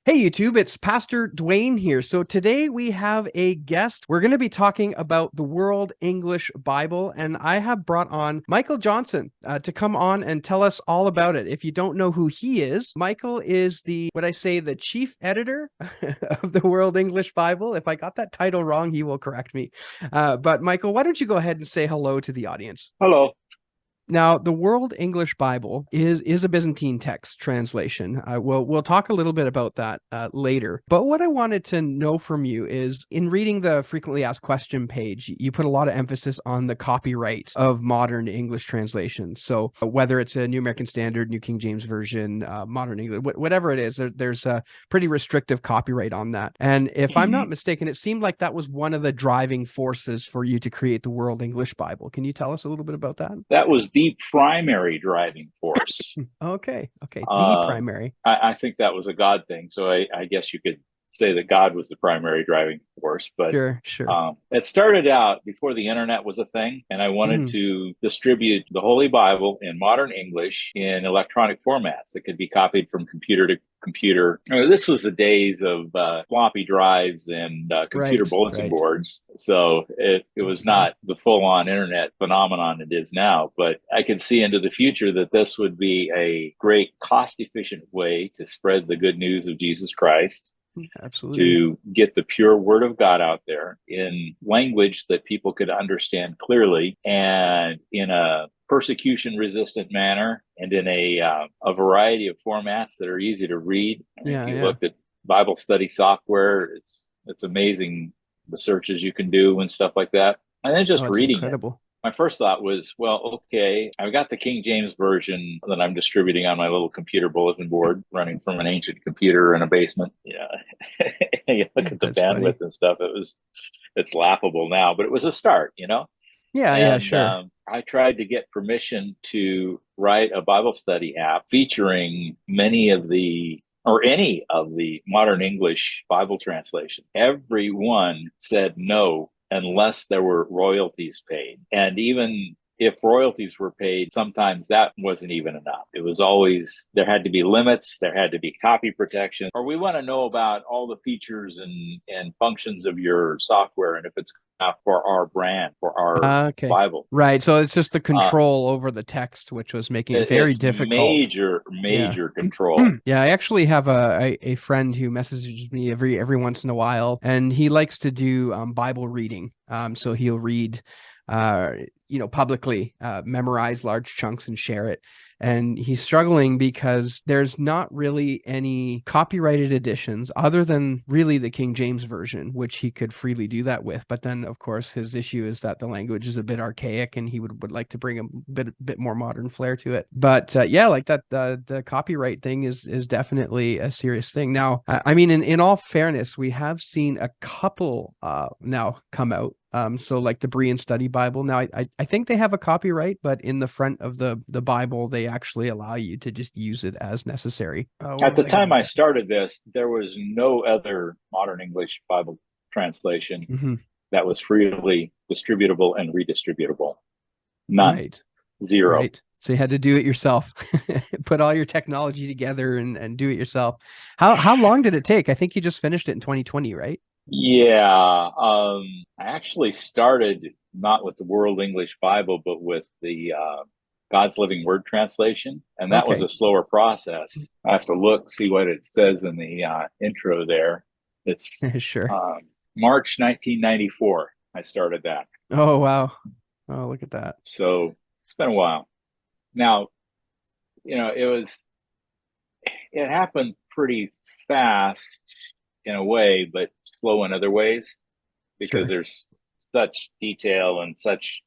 Hey YouTube, it's Pastor Dwayne here. So today we have a guest. We're going to be talking about the World English Bible, and I have brought on Michael Johnson to come on and tell us all about it. If you don't know who he is, Michael is the chief editor of the World English Bible. If I got that title wrong, he will correct me. But Michael, why don't you go ahead and say hello to the audience? Hello. Now, the World English Bible is a Byzantine text translation. We'll talk a little bit about that later. But what I wanted to know from you is, in reading the frequently asked question page, you put a lot of emphasis on the copyright of modern English translations. So whether it's a New American Standard, New King James Version, Modern English, whatever it is, there's a pretty restrictive copyright on that. And if I'm not mistaken, it seemed like that was one of the driving forces for you to create the World English Bible. Can you tell us a little bit about that? That was the primary driving force. Okay. The primary. I think that was a God thing. So I guess you could say that God was the primary driving force. But Sure. It started out before the internet was a thing, and I wanted to distribute the Holy Bible in modern English in electronic formats that could be copied from computer to computer. This was the days of floppy drives and computer bulletin boards. So it was not the full-on internet phenomenon it is now, but I can see into the future that this would be a great cost-efficient way to spread the good news of Jesus Christ. Absolutely. To get the pure word of God out there in language that people could understand clearly and in a persecution resistant manner and in a variety of formats that are easy to read. If you look at Bible study software, it's amazing the searches you can do and stuff like that. And then just reading incredible. It. My first thought was, well, okay, I've got the King James Version that I'm distributing on my little computer bulletin board running from an ancient computer in a basement. Yeah. You look at the bandwidth and stuff, it's laughable now, but it was a start, Yeah, sure. I tried to get permission to write a Bible study app featuring any of the modern English Bible translation. Everyone said no, unless there were royalties paid. And even if royalties were paid, sometimes that wasn't even enough. It was always, there had to be limits, there had to be copy protection, or we want to know about all the features and functions of your software, and if it's not for our brand, for our Bible. Right, so it's just the control over the text, which was making it very difficult. Major control. Yeah, I actually have a friend who messages me every once in a while, and he likes to do Bible reading. So he'll read publicly, memorize large chunks and share it. And he's struggling because there's not really any copyrighted editions other than really the King James Version, which he could freely do that with. But then, of course, his issue is that the language is a bit archaic and he would like to bring a bit more modern flair to it. But like that, the copyright thing is definitely a serious thing. Now, I mean, in all fairness, we have seen a couple now come out. So like the Berean Study Bible. Now, I think they have a copyright, but in the front of the Bible, they actually allow you to just use it as necessary. At the time I started this, there was no other modern English Bible translation that was freely distributable and redistributable. None. Right. Zero. Right. So you had to do it yourself, put all your technology together and do it yourself. How long did it take? I think you just finished it in 2020, right? Yeah, I actually started not with the World English Bible, but with the God's Living Word translation, and that was a slower process. I have to see what it says in the intro there. It's sure. March 1994. I started that. Oh wow! Oh, look at that. So it's been a while. Now, it happened pretty fast in a way, but slow in other ways, because there's such detail and such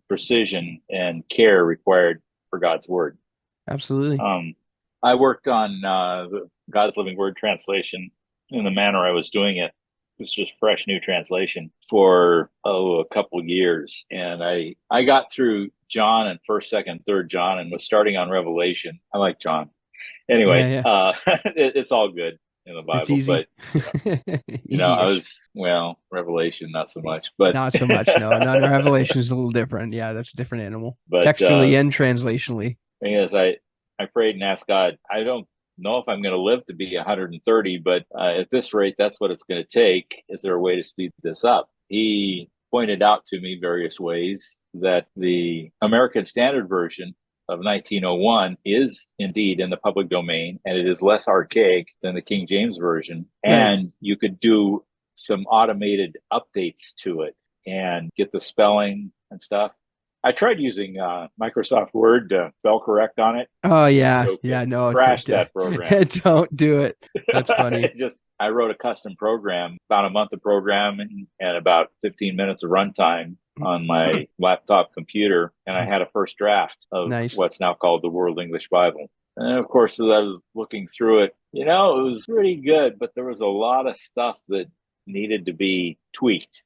precision and care required for God's word. Absolutely. I worked on the God's Living Word translation in the manner I was doing it. It was just fresh new translation for a couple of years, and I got through John and 1st, 2nd, 3rd John, and was starting on Revelation. I like John. Anyway, it's all good in the Bible, but Revelation not so much, but not so much. No, Revelation is a little different. Yeah, that's a different animal, but textually and translationally. Thing is, I prayed and asked God, I don't know if I'm going to live to be 130, but at this rate, that's what it's going to take. Is there a way to speed this up? He pointed out to me various ways that the American Standard Version of 1901 is indeed in the public domain, and it is less archaic than the King James Version. Right. And you could do some automated updates to it and get the spelling and stuff. I tried using Microsoft Word to spell correct on it. Oh yeah, It yeah. No, crashed that program. don't do it. That's funny. I wrote a custom program, about a month of programming and about 15 minutes of runtime on my laptop computer, and I had a first draft of Nice. what's now called the World English Bible. And of course, as I was looking through it, it was pretty good, but there was a lot of stuff that needed to be tweaked.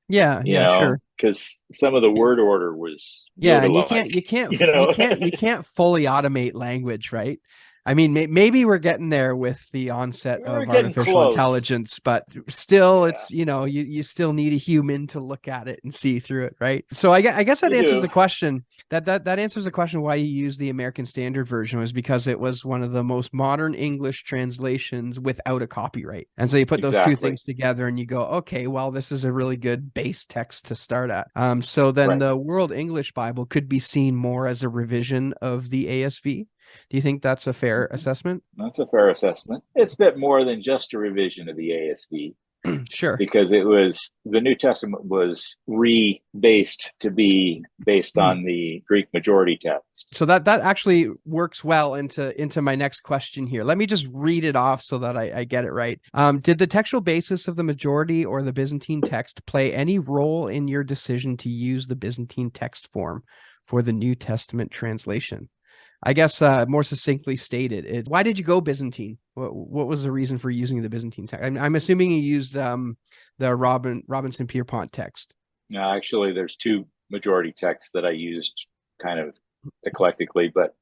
Yeah, sure. Because some of the word order was Yeah, and Yoda-like, you can't fully automate language, right? I mean, maybe we're getting there with the onset we're of getting artificial close. intelligence, but still, Yeah. it's you still need a human to look at it and see through it, right? So I guess that answers the question. That answers the question why you use the American Standard Version was because it was one of the most modern English translations without a copyright, and so you put those two things together and you go, okay, well, this is a really good base text to start at. So then the World English Bible could be seen more as a revision of the ASV. Do you think that's a fair assessment? That's a fair assessment. It's a bit more than just a revision of the ASV. Sure. Because the New Testament was rebased to be based on the Greek majority text. So that actually works well into my next question here. Let me just read it off so that I get it right. Did the textual basis of the majority or the Byzantine text play any role in your decision to use the Byzantine text form for the New Testament translation? I guess more succinctly stated, why did you go Byzantine? What was the reason for using the Byzantine text? I'm assuming you used the Robinson Pierpont text. No, actually, there's two majority texts that I used kind of eclectically, but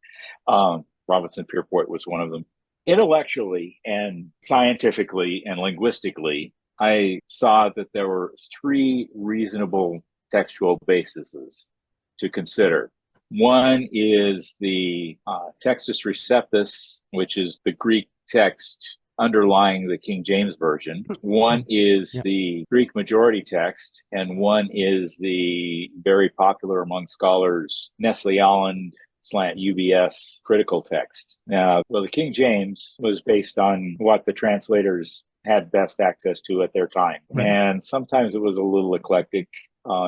Robinson Pierpont was one of them. Intellectually and scientifically and linguistically, I saw that there were three reasonable textual bases to consider. One is the Textus Receptus, which is the Greek text underlying the King James Version. One is the Greek majority text, and one is the very popular among scholars Nestle-Aland /UBS critical text. Now, the King James was based on what the translators had best access to at their time. Right. And sometimes it was a little eclectic.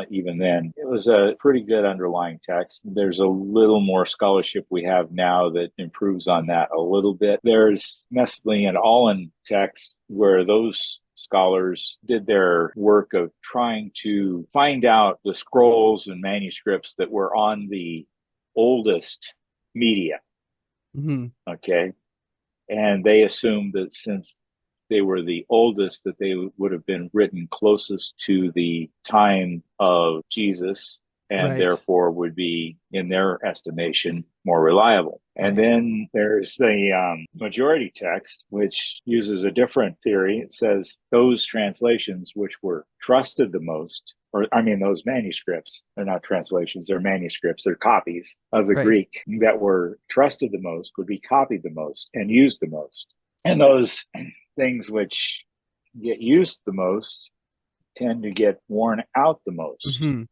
Even then, it was a pretty good underlying text. There's a little more scholarship we have now that improves on that a little bit. There's Nestle and Allen text where those scholars did their work of trying to find out the scrolls and manuscripts that were on the oldest media. Mm-hmm. Okay. And they assumed that since they were the oldest, that they would have been written closest to the time of Jesus and therefore would be, in their estimation, more reliable. And then there's the majority text, which uses a different theory. It says those translations which were trusted the most, those manuscripts, they're not translations, they're manuscripts, they're copies of the Greek that were trusted the most would be copied the most and used the most. And those things which get used the most tend to get worn out the most. Mm-hmm.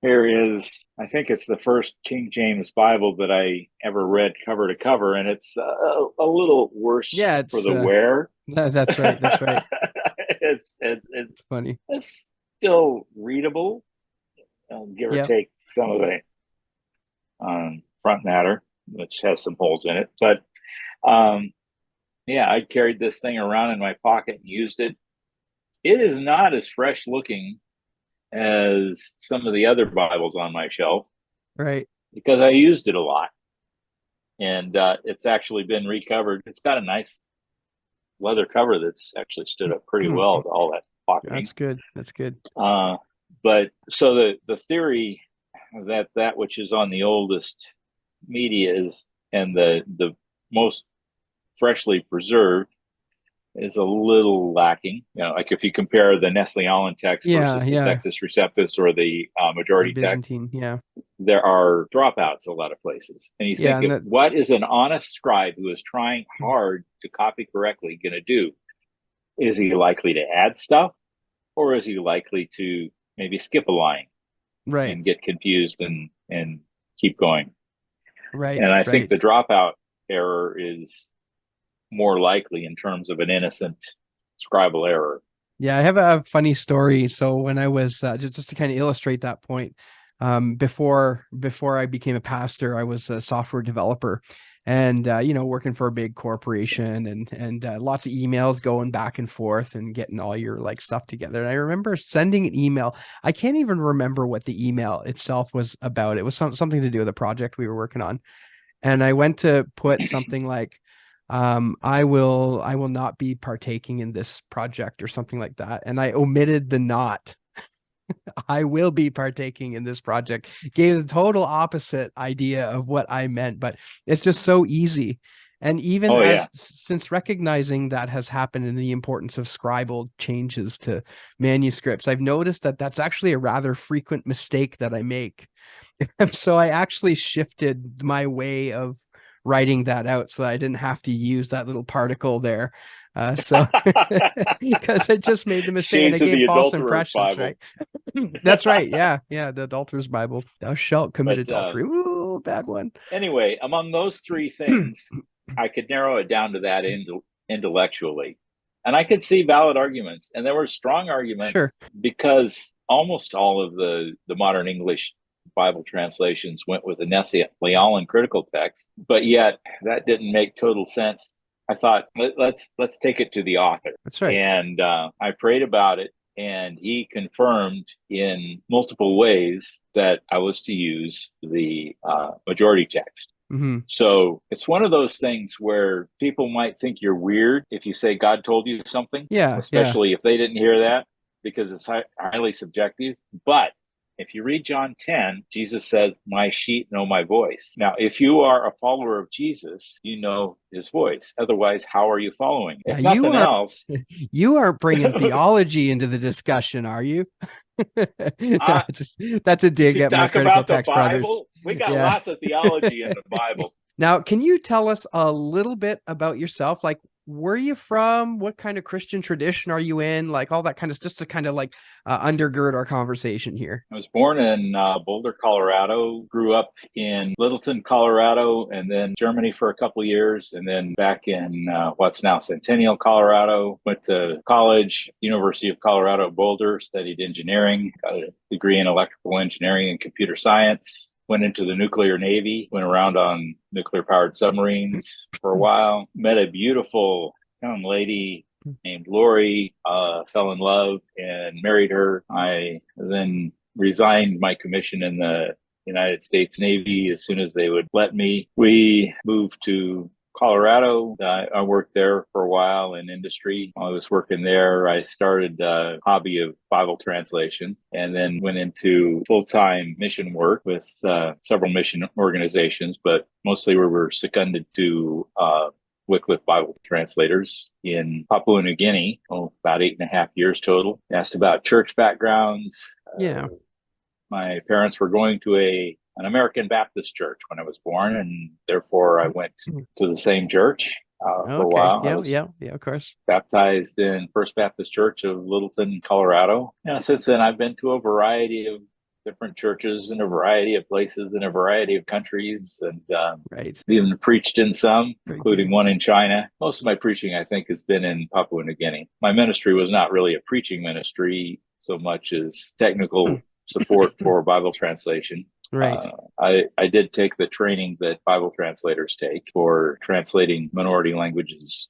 Here is, I think it's the first King James Bible that I ever read cover to cover, and it's a little worse for the wear. That's right. That's right. It's funny. It's still readable, give or take some of the front matter, which has some holes in it. But I carried this thing around in my pocket and used it. It is not as fresh looking as some of the other Bibles on my shelf. Right. Because I used it a lot. And it's actually been recovered. It's got a nice leather cover that's actually stood up pretty well to all that pocketing. That's good. That's good. But so the theory that which is on the oldest media is and the most freshly preserved is a little lacking. Like if you compare the Nestle-Aland text Yeah, versus the yeah. Textus Receptus or the The majority text, Byzantine, yeah. there are dropouts a lot of places. And you Yeah, think, and that what is an honest scribe who is trying hard to copy correctly going to do? Is he likely to add stuff, or is he likely to maybe skip a line right, and get confused and keep going? right, And I think right. the dropout error is more likely in terms of an innocent scribal error. Yeah, I have a funny story. So when I was just to kind of illustrate that point, before I became a pastor, I was a software developer, and working for a big corporation, and lots of emails going back and forth, and getting all your like stuff together. And I remember sending an email. I can't even remember what the email itself was about. It was something to do with a project we were working on, and I went to put something like I will not be partaking in this project or something like that, and I omitted the not. I will be partaking in this project. Gave the total opposite idea of what I meant, but it's just so easy. And even Oh as yeah. since recognizing that has happened and the importance of scribal changes to manuscripts, I've noticed that that's actually a rather frequent mistake that I make. So I actually shifted my way of writing that out so that I didn't have to use that little particle there. So because it just made the mistake and Shades it of gave the false Adulterer's impressions, Bible. right? That's right. Yeah, yeah. The adulterer's Bible. Thou shalt commit But adultery. Ooh, bad one. anyway, among those three things, I could narrow it down to that intellectually. And I could see valid arguments. And there were strong Sure. arguments because almost all of the modern English Bible translations went with the Nestle-Aland critical text, but yet that didn't make total sense. I thought let's take it to the author, That's right. and I prayed about it, and he confirmed in multiple ways that I was to use the majority text. Hmm. So it's one of those things where people might think you're weird if you say God told you something, Yeah, yeah. especially if they didn't hear that, because it's highly subjective. But if you read John 10, Jesus says, "My sheep know my voice." Now, if you are a follower of Jesus, you know his voice. Otherwise, how are you following? Yeah, If nothing else, you aren't bringing theology into the discussion, are you? No, I, that's a dig you at my talk critical about the text brothers. Bible. We got Yeah. lots of theology in the Bible. Now, can you tell us a little bit about yourself? Like, where are you from? What kind of Christian tradition are you in? Like all that kind of just to kind of like undergird our conversation here. I was born in Boulder, Colorado, grew up in Littleton, Colorado, and then Germany for a couple of years, and then back in what's now Centennial, Colorado. Went to college, University of Colorado, Boulder, studied engineering, got a degree in electrical engineering and computer science. Went into the nuclear Navy, went around on nuclear powered submarines for a while, met a beautiful young lady named Lori, fell in love and married her. I then resigned my commission in the United States Navy as soon as they would let me. We moved to Colorado. I worked there for a while in industry. While I was working there, I started a hobby of Bible translation and then went into full-time mission work with several mission organizations, but mostly we were seconded to Wycliffe Bible translators in Papua New Guinea, about 8.5 years total. Asked about church backgrounds. Yeah. My parents were going to an American Baptist church when I was born, and therefore I went to the same church for a Okay. while. I Yeah, was yeah, yeah, of course. baptized in First Baptist Church of Littleton, Colorado. Since then, I've been to a variety of different churches in a variety of places in a variety of countries, and Right. even preached in some, Very including good. one in China. Most of my preaching, I think, has been in Papua New Guinea. My ministry was not really a preaching ministry so much as technical support for Bible translation. Right. I did take the training that Bible translators take for translating minority languages.